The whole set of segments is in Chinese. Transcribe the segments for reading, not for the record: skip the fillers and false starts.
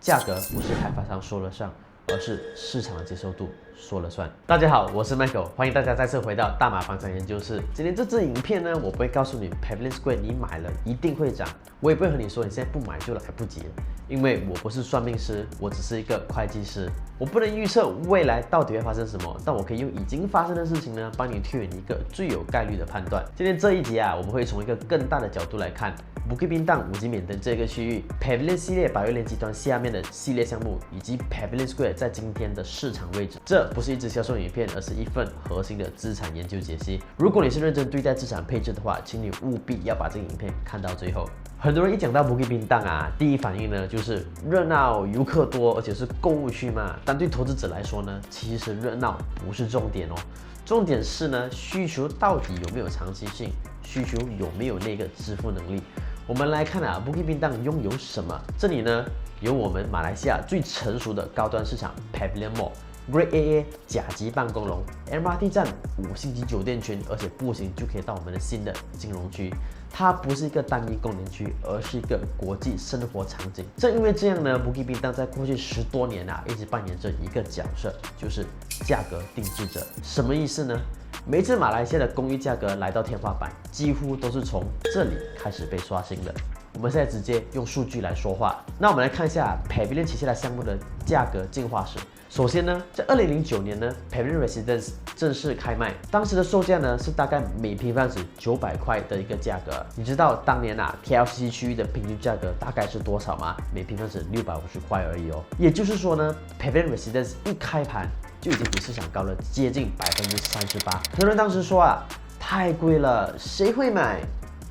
价格不是开发商说了算，而是市场的接受度说了算。大家好，我是 Michael， 欢迎大家再次回到大马房产研究室。今天这支影片呢，我不会告诉你 Pavilion Square 你买了一定会涨，我也不会和你说你现在不买就来不及了，因为我不是算命师，我只是一个会计师，我不能预测未来到底会发生什么，但我可以用已经发生的事情呢，帮你推演一个最有概率的判断。今天这一集啊，我们会从一个更大的角度来看Bukit Bintang 五金免登这个区域 Pavilion 系列百悦联集团下面的系列项目，以及 Pavilion Square 在今天的市场位置。这不是一支销售影片，而是一份核心的资产研究解析。如果你是认真对待资产配置的话，请你务必要把这个影片看到最后。很多人一讲到 Bukit Bintang 啊，第一反应呢就是热闹、游客多，而且是购物区嘛。但对投资者来说呢，其实热闹不是重点哦，重点是呢，需求到底有没有长期性，需求有没有那个支付能力。我们来看啊 ，Bukit Bintang 拥有什么？这里呢有我们马来西亚最成熟的高端市场 Pavilion Mall。Grade AA 甲级办公楼 ，MRT 站5星级酒店群，而且步行就可以到我们的新的金融区。它不是一个单一功能区，而是一个国际生活场景。正因为这样呢 ，Bukit Bintang 在过去10多年啊，一直扮演着一个角色，就是价格定制者。什么意思呢？每次马来西亚的公寓价格来到天花板，几乎都是从这里开始被刷新的。我们现在直接用数据来说话。那我们来看一下 Pavilion 旗下的项目的价格进化史。首先呢，在2009年呢 ，Pavilion Residence 正式开卖，当时的售价呢是大概每平方尺900块的一个价格。你知道当年啊 KLCC 区域的平均价格大概是多少吗？每平方尺650块而已哦。也就是说呢 ，Pavilion Residence 一开盘就已经比市场高了接近38%。很多人当时说啊，太贵了，谁会买？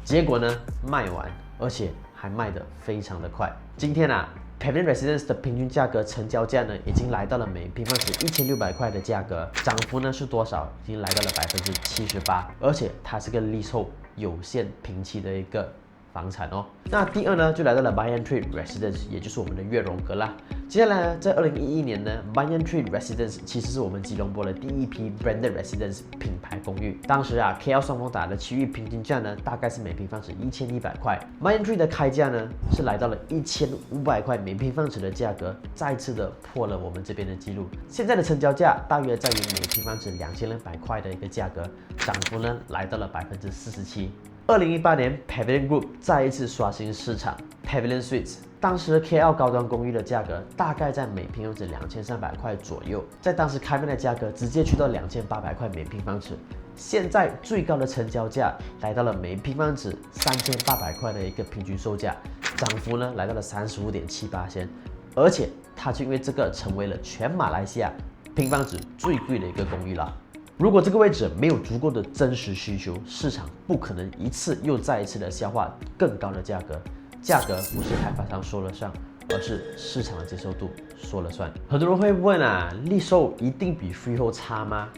结果呢，卖完，而且还卖得非常的快。今天啊，Pavilion Residence 的平均价格成交价呢，已经来到了每平方尺1600块的价格，涨幅呢是多少？已经来到了78%，而且它是个leasehold有限平期的一个房产哦。那第二呢，就来到了 Banyan Tree Residence， 也就是我们的悦榕阁啦。接下来呢，在2011年呢 ，Banyan Tree Residence 其实是我们吉隆坡的第一批 Branded Residence 品牌公寓。当时啊 ，KL 双峰塔的区域平均价呢，大概是每平方尺1100块。Banyan Tree 的开价呢，是来到了1500块每平方尺的价格，再次的破了我们这边的记录。现在的成交价大约在于每平方尺2200块的一个价格，涨幅呢来到了47%。2018年 ，Pavilion Group 再一次刷新市场 ，Pavilion Suites。当时 KL 高端公寓的价格大概在每平方尺2300块左右，在当时开卖的价格直接去到2800块每平方尺。现在最高的成交价来到了每平方尺3800块的一个平均售价，涨幅呢来到了35.78%，而且它就因为这个成为了全马来西亚平方尺最贵的一个公寓啦。如果这个位置没有足够的真实需求，市场不可能一次又再一次的消化更高的价格。价格不是开发商说了算，而是市场的接受度说了算。很多人会问啊，利售一定比 freehold 差吗？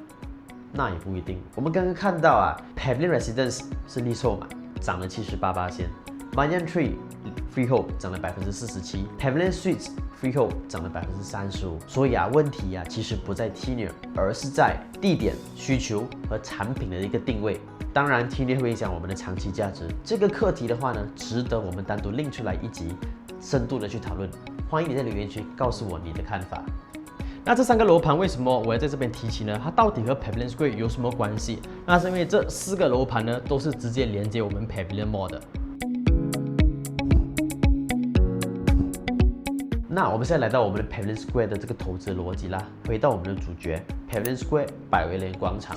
那也不一定。我们刚刚看到啊 ，Pavilion Residence 是利售嘛，涨了78%；Banyan Tree freehold 涨了47%；Pavilion Suites freehold 涨了35%。所以啊，问题啊其实不在 tenure， 而是在地点、需求和产品的一个定位。当然 tenure 会影响我们的长期价值。这个课题的话呢，值得我们单独另出来一集，深度的去讨论。欢迎你在留言区告诉我你的看法。那这3个楼盘为什么我要在这边提起呢？它到底和 Pavilion Square 有什么关系？那是因为这4个楼盘呢，都是直接连接我们 Pavilion Mall 的。那我们现在来到我们的 Pavilion Square 的这个投资逻辑啦，回到我们的主角 Pavilion Square 百悦联广场。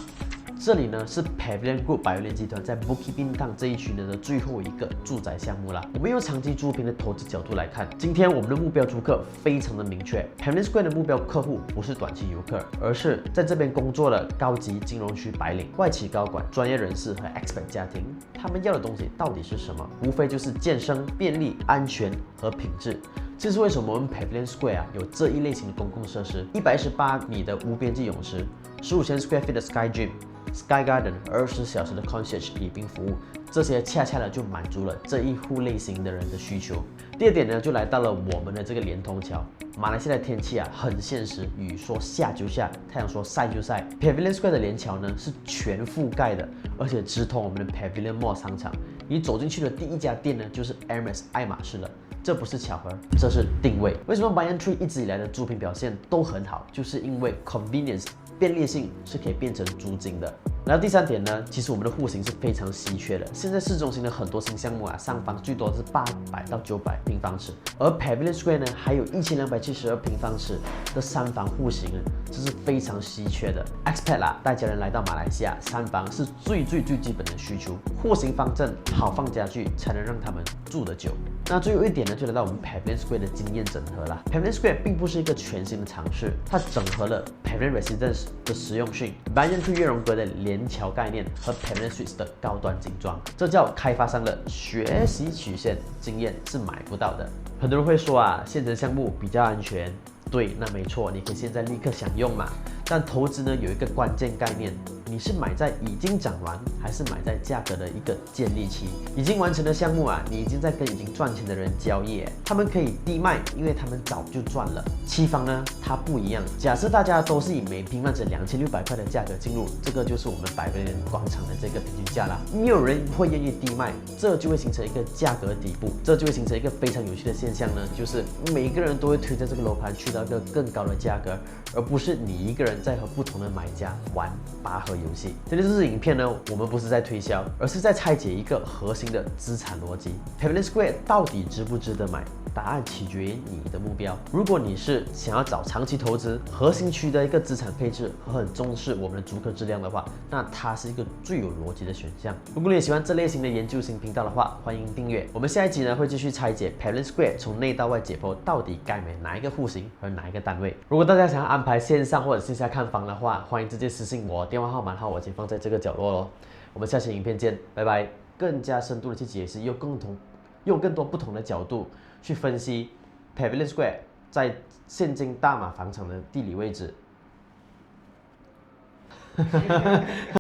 这里呢是 Pavilion Group 百悦联集团在 Bukit Bintang 这一区的最后一个住宅项目啦。我们用长期租赁的投资角度来看，今天我们的目标租客非常的明确 ，Pavilion Square 的目标客户不是短期游客，而是在这边工作的高级金融区白领、外企高管、专业人士和 expat 家庭。他们要的东西到底是什么？无非就是健身、便利、安全和品质。这是为什么我们 Pavilion Square 啊有这一类型的公共设施：118米的无边际泳池，15000 square feet 的 Sky Gym。Sky Garden 24小时的 concierge 礼宾服务，这些恰恰的就满足了这一户类型的人的需求。第二点呢，就来到了我们的这个连通桥。马来西亚的天气啊很现实，雨说下就下，太阳说晒就晒。Pavilion Square 的连桥呢是全覆盖的，而且直通我们的 Pavilion Mall 商场。你走进去的第一家店呢就是 Hermes 爱马仕了。这不是巧合，这是定位。为什么 Banyan Tree 一直以来的租赁表现都很好？就是因为 convenience 便利性是可以变成租金的。然后第三点呢，其实我们的户型是非常稀缺的。现在市中心的很多新项目啊，上方最多是800到900平方尺，而 Pavilion Square 呢，还有1272平方尺的3房户型，这是非常稀缺的。Expat 啦，带家人来到马来西亚，3房是最基本的需求，户型方正，好放家具，才能让他们住得久。那最后一点呢，就来到我们 Pavilion Square 的经验整合啦。Pavilion Square 并不是一个全新的尝试，它整合了 Pavilion Residence 的实用性、Banyan Tree 悦榕阁的连桥概念和 Pavilion Suites 的高端精装，这叫开发商的学习曲线，经验是买不到的。很多人会说啊，现成项目比较安全，对，那没错，你可以现在立刻享用嘛。但投资呢有一个关键概念，你是买在已经涨完，还是买在价格的一个建立期？已经完成的项目啊，你已经在跟已经赚钱的人交易，他们可以低卖，因为他们早就赚了。期房呢，它不一样。假设大家都是以每平方尺2600块的价格进入，这个就是我们Pavilion广场的这个平均价啦。没有人会愿意低卖，这就会形成一个价格底部，这就会形成一个非常有趣的现象呢，就是每个人都会推着这个楼盘去到一个更高的价格，而不是你一个人在和不同的买家玩拔河游戏。今天这支影片呢，我们不是在推销，而是在拆解一个核心的资产逻辑。Pavilion Square 到底值不值得买？答案取决于你的目标。如果你是想要找长期投资、核心区的一个资产配置和很重视我们的租客质量的话，那它是一个最有逻辑的选项。如果你也喜欢这类型的研究型频道的话，欢迎订阅。我们下一集呢会继续拆解 Pavilion Square 从内到外解剖，到底该买哪一个户型和哪一个单位。如果大家想要安排线上或者线下看房的话，欢迎直接私信我，电话号码我先放在这个角落咯。我们下期影片见，拜拜。更加深度的去解释，用更多不同的角度去分析 Pavilion Square 在现今大马房场的地理位置。